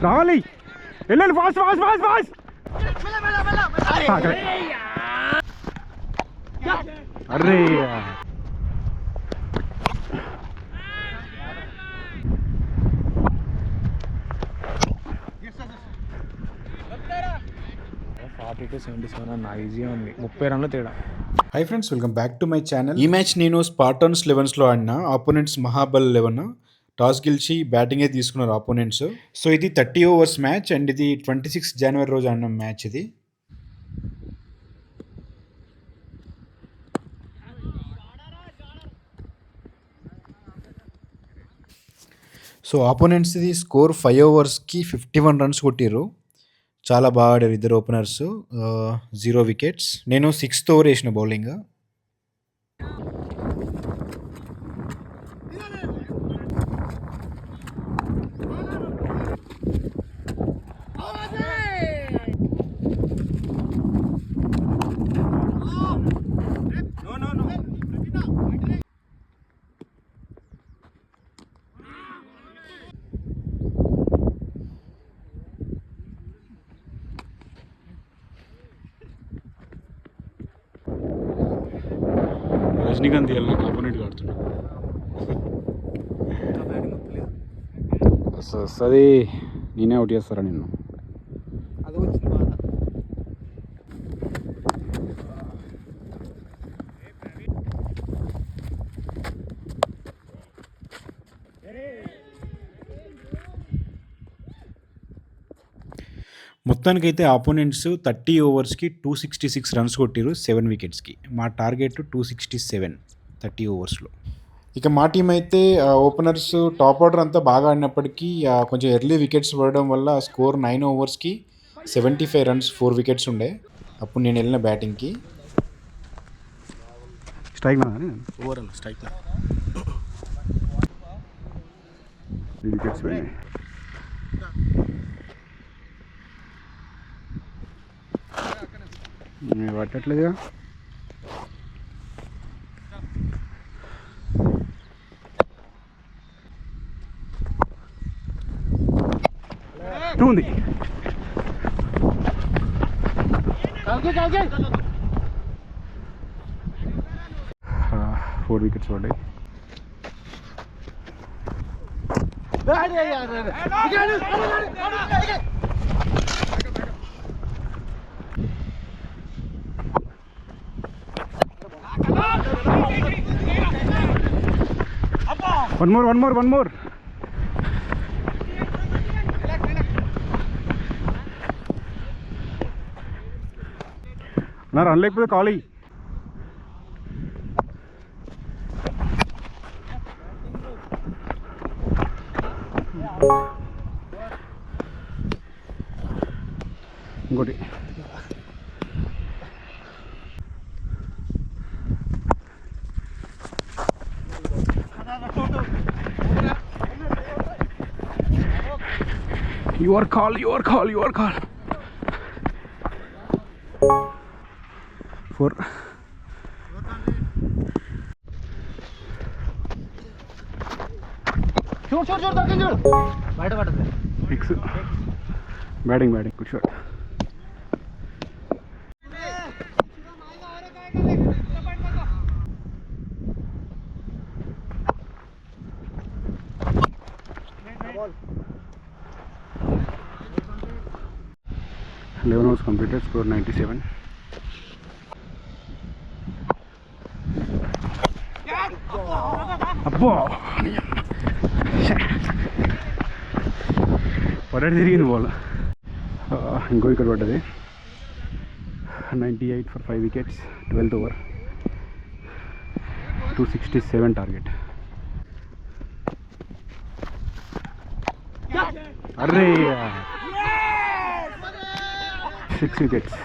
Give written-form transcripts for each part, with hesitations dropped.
రావాలి, వెళ్ళాలి, fast fast fast fast. అరే ఈజీగా ఉంది, 30 రన్ల తేడా. Hi friends, welcome back to my channel. ఈ మ్యాచ్ నేను స్పార్టన్స్ 11స్లో ఆడినా. ఆపోనెంట్స్ మహాబల్ 11. టాస్ గెలిచి బ్యాటింగే తీసుకున్నారు ఆపోనెంట్స్. సో ఇది 30 ఓవర్స్ మ్యాచ్ అండ్ ఇది 26 జనవరి రోజు ఆడిన మ్యాచ్ ఇది. సో ఆపోనెంట్స్ది స్కోర్ 5 ఓవర్స్కి 51 రన్స్ కొట్టిర్రు. చాలా బాగా ఆడారు ఇద్దరు ఓపెనర్స్. 0 వికెట్స్. నేను 6th ఓవర్ వేసిన బౌలింగ్. రజనీకాంత్ ఆపోనెంట్ ఆడుతున్నా వస్తుంది, నేనే అవుట్ చేస్తారా నిన్ను. మొత్తానికైతే ఆపోనెంట్స్ 30 ఓవర్స్కి 266 రన్స్ కొట్టిరు 7 వికెట్స్కి. మా టార్గెట్ 267 30 ఓవర్స్లో. ఇక మా టీం అయితే ఓపెనర్స్ టాప్ ఆర్డర్ అంతా బాగా ఆడినప్పటికీ కొంచెం ఎర్లీ వికెట్స్ పడడం వల్ల స్కోర్ 9 ఓవర్స్కి 75 రన్స్ 4 వికెట్స్ ఉండే. అప్పుడు నేను వెళ్ళిన బ్యాటింగ్కి. స్ట్రైక్ ఓవర్ స్ట్రైక్ 3 వికెట్స్ పట్టట్లేదుగా. ఉంది 4 వికెట్స్ పడ్డాయి. One more. నా రన్ లేకపోతే ఖాళీ. ఇంకోటి your call. 4 6 batting good shot. Eleven overs completed, score 97. అబ్బో పడేది తిరిగింది బాల్. ఇంకో వికెట్ పడ్డది. 98 for 5 wickets, 12th over, 267 target. అరే 6 వికెట్స్.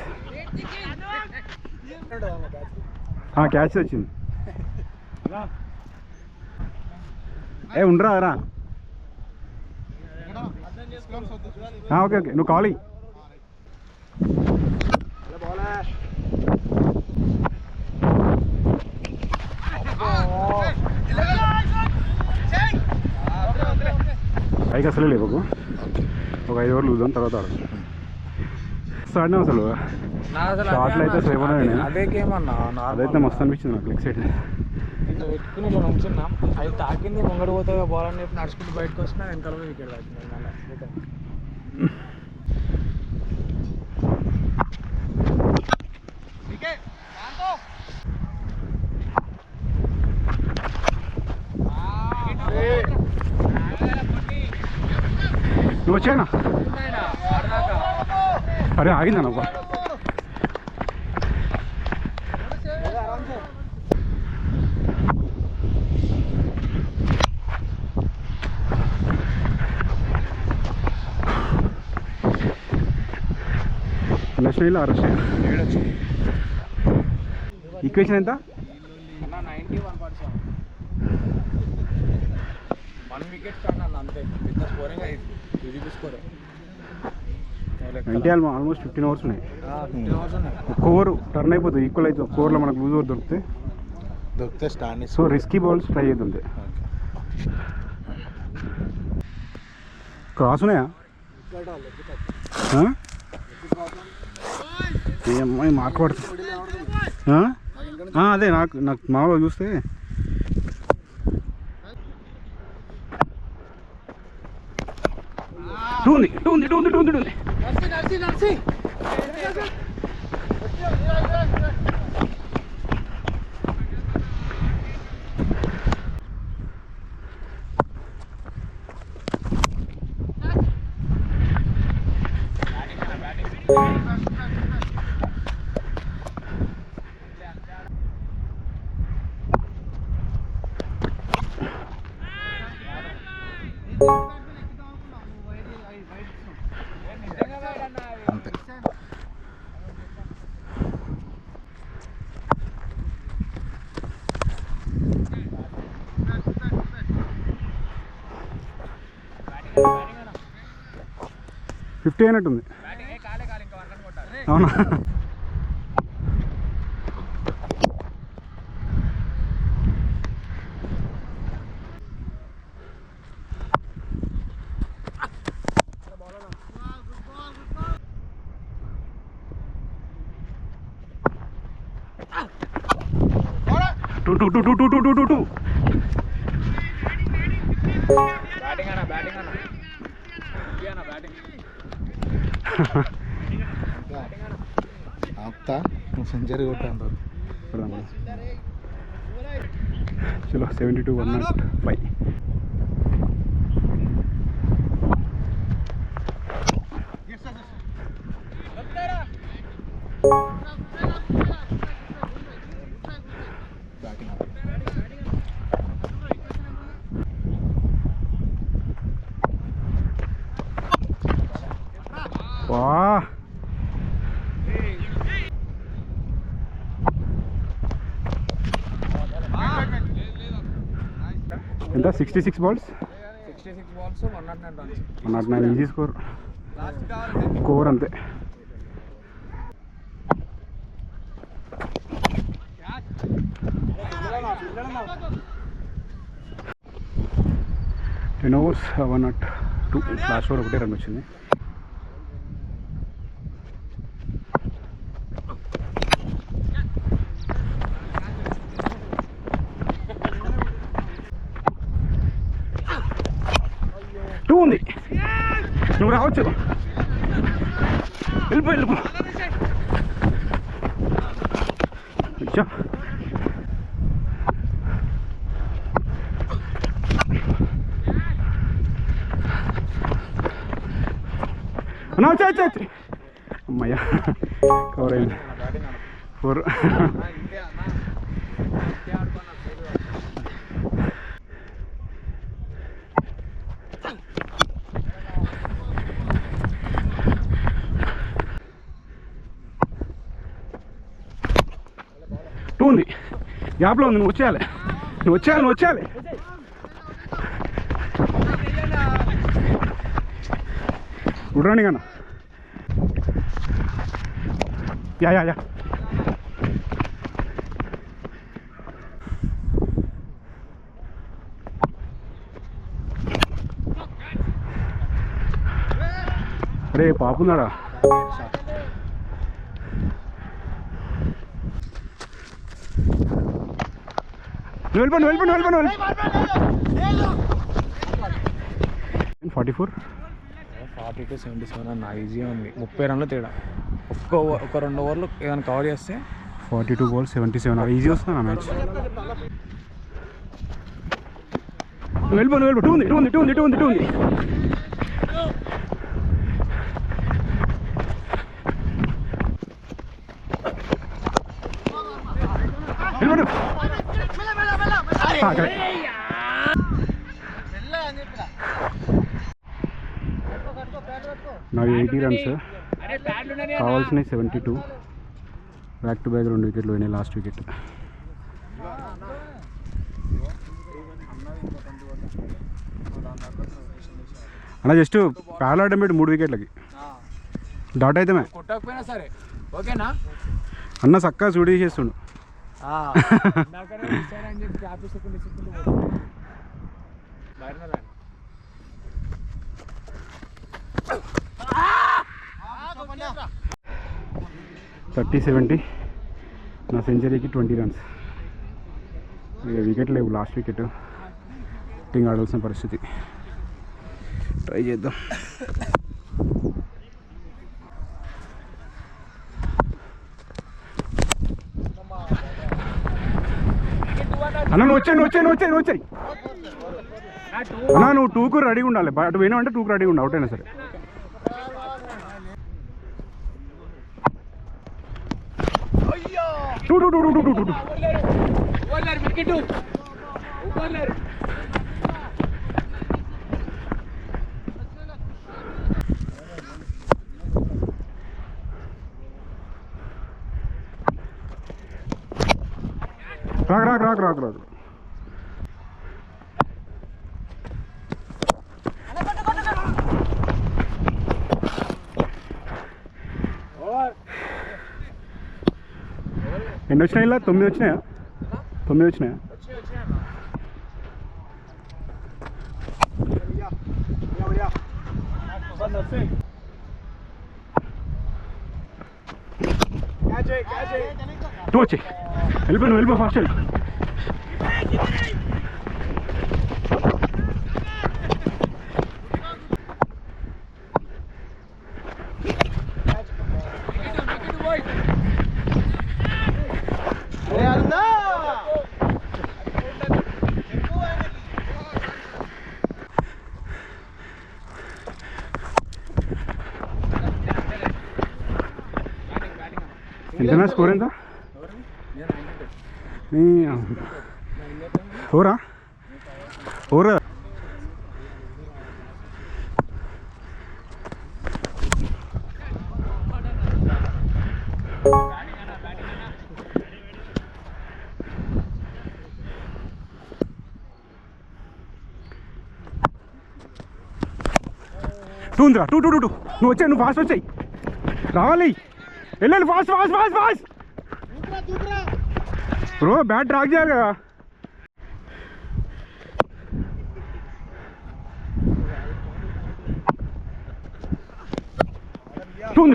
క్యాచ్ వచ్చింది. ఉండరా రా. ఓకే నువ్వు ఖాళీ. పైకి అసలే లేవు. ఒక 5 ఓవర్లు చూద్దాం, తర్వాత ఆడదాం. ఆడినా అసలు షార్ట్లు అయితే సేవనే అదే గేమ్ అన్న. అదైతే మస్తు అనిపించింది నాకు. లెగ్ సైడ్ ఇట్లా పెట్టుకుని ఇట్లా నుంచున్నాం, అది తాకింది ముంగడు పోతే బాల్ అని చెప్పి నడుచుకుంటూ బయటకు వచ్చినా వెనకాల వికెట్ తాకింది. నువ్వు వచ్చానా? అరే ఆగిందన్న ఒక నేషనల్ అరెస్ట్. ఈక్వేషన్ ఎంత? 1 వికెట్ స్టాండ్ అన్న, అంతే. పెద్ద స్కోరింగ్ అయింది, ఇది స్కోర్. అంటే ఆల్మోస్ట్ 15 ఓవర్స్ ఉన్నాయి. ఒక్క ఓవర్ టర్న్ అయిపోతుంది, ఈక్వల్ అయితే ఒక్క ఓవర్లో మనకు లూజ్ ఓవర్ దొరికితే stand. So risky balls try చేద్దాం. క్రాస్ ఉన్నాయా? ఏ అమ్మాయి మార్క్ పడుతుంది. అదే నాకు మామూలుగా చూస్తే టూంది. ఫిఫ్టీ అయినట్టుంది. అవునా? టూ ఆప్తా సెంచరీ కొట్టారు. చలో 72 105. వా ఎంత? 66 balls, 109 ఈజీ స్కోర్. స్కోర్ అంతే. Ten overs 102. లాస్ట్ ఓవర్ ఒకటే రన్ వచ్చింది. టూ ఉంది, నువ్వు రావచ్చు. వెళ్ళిపో. వచ్చి అమ్మయ్యా, కవర్ అయింది. 4. టూ ఉంది, గ్యాప్లో ఉంది. నువ్వు వచ్చేయాలి. ఉడ్రాని కన్నా. యా అరే పాపున్నాడా? వెళ్ళిపోండి 44. 42-77 అన్న ఈజీగా ఉంది. 30 రన్లు తేడా. ఒక 2 ఓవర్లు ఏదైనా కవర్ చేస్తే 42 balls 77. ఈజీ వస్తుంది నా మ్యాచ్. వెళ్ళిపోండి 2 ఉంది. నాకు 80 runs, కావాల్సినవి 72. బ్యాక్ టు బ్యాక్ 2 వికెట్లు పోయినాయి. లాస్ట్ వికెట్ అన్న జస్ట్ ప్యాల్ ఆడడం పెట్టి 3 వికెట్లకి డాట్ అయితే కొట్టకపోయినా సరే ఓకేనా అన్న చక్కగా చూడి చేస్తుండు. థర్టీ 70 నా సెంచరీకి 20 runs. వికెట్ లేవు. లాస్ట్ వికెట్ టింగ్ ఆడాల్సిన పరిస్థితి. ట్రై చేద్దాం. అన్న నువ్వు వచ్చాయి అన్న, నువ్వు 2కు రెడీగా ఉండాలి. అటు పోయినావు అంటే 2కు రెడీగా ఉండాలి. అవుట్ అయినా సరే. రాకు. ఎన్ని వచ్చినాయి? ఇలా 9 వచ్చినాయా? 9 వచ్చినాయా? టూ వచ్చి వెళ్ళిపో ఫాస్ట్ వెళ్ళి. ఎంతనా స్కోర్? ఎంత? 4. టూ ఉందిరా. 2 నువ్వు వచ్చాయి. నువ్వు ఫాస్ట్ వచ్చాయి. రావాలి. వెళ్ళాలి ఫాస్ట్ బ్రో. బ్యాట్ డ్రాక్ చేయాలి కదా. టూ ఉంది.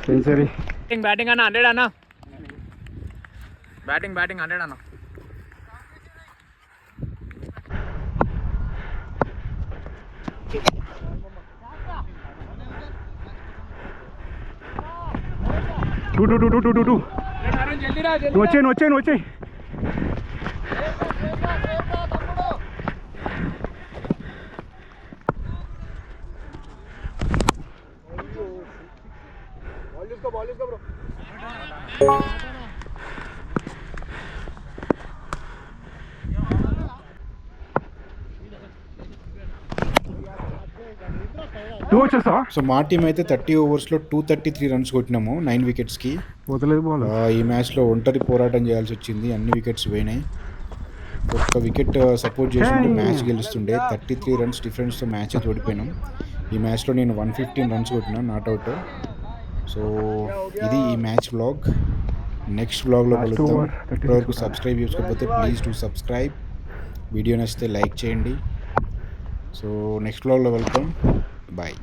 సెంచరీ. బ్యాటింగ్ అన్న 100 అన్న. బ్యాటింగ్ 100 అన్న. టూ. నువ్వు వచ్చాయి. సో మా టీం అయితే 30 ఓవర్స్లో 233 runs కొట్టినాము 9 wicketsకి. పోతలేదు బాల్. ఈ మ్యాచ్లో ఒంటరి పోరాటం చేయాల్సి వచ్చింది. అన్ని వికెట్స్ పోయినాయి. ఒక్క వికెట్ సపోర్ట్ చేస్తుంటే మ్యాచ్ గెలుస్తుండే. 33 runs డిఫరెన్స్తో మ్యాచ్ అయితే ఓడిపోయినాం. ఈ మ్యాచ్లో నేను 115 runs కొట్టినా, నాట్అవుట్. సో ఇది ఈ మ్యాచ్ వ్లాగ్. నెక్స్ట్ వ్లాగ్లో Last కలుద్దాం. over, 36 ఇప్పటివరకు సబ్స్క్రైబ్ చేసుకోకపోతే ప్లీజ్ డూ సబ్స్క్రైబ్. వీడియో నచ్చితే లైక్ చేయండి. సో నెక్స్ట్ వ్లాగ్లో వెళ్తాం. బాయ్.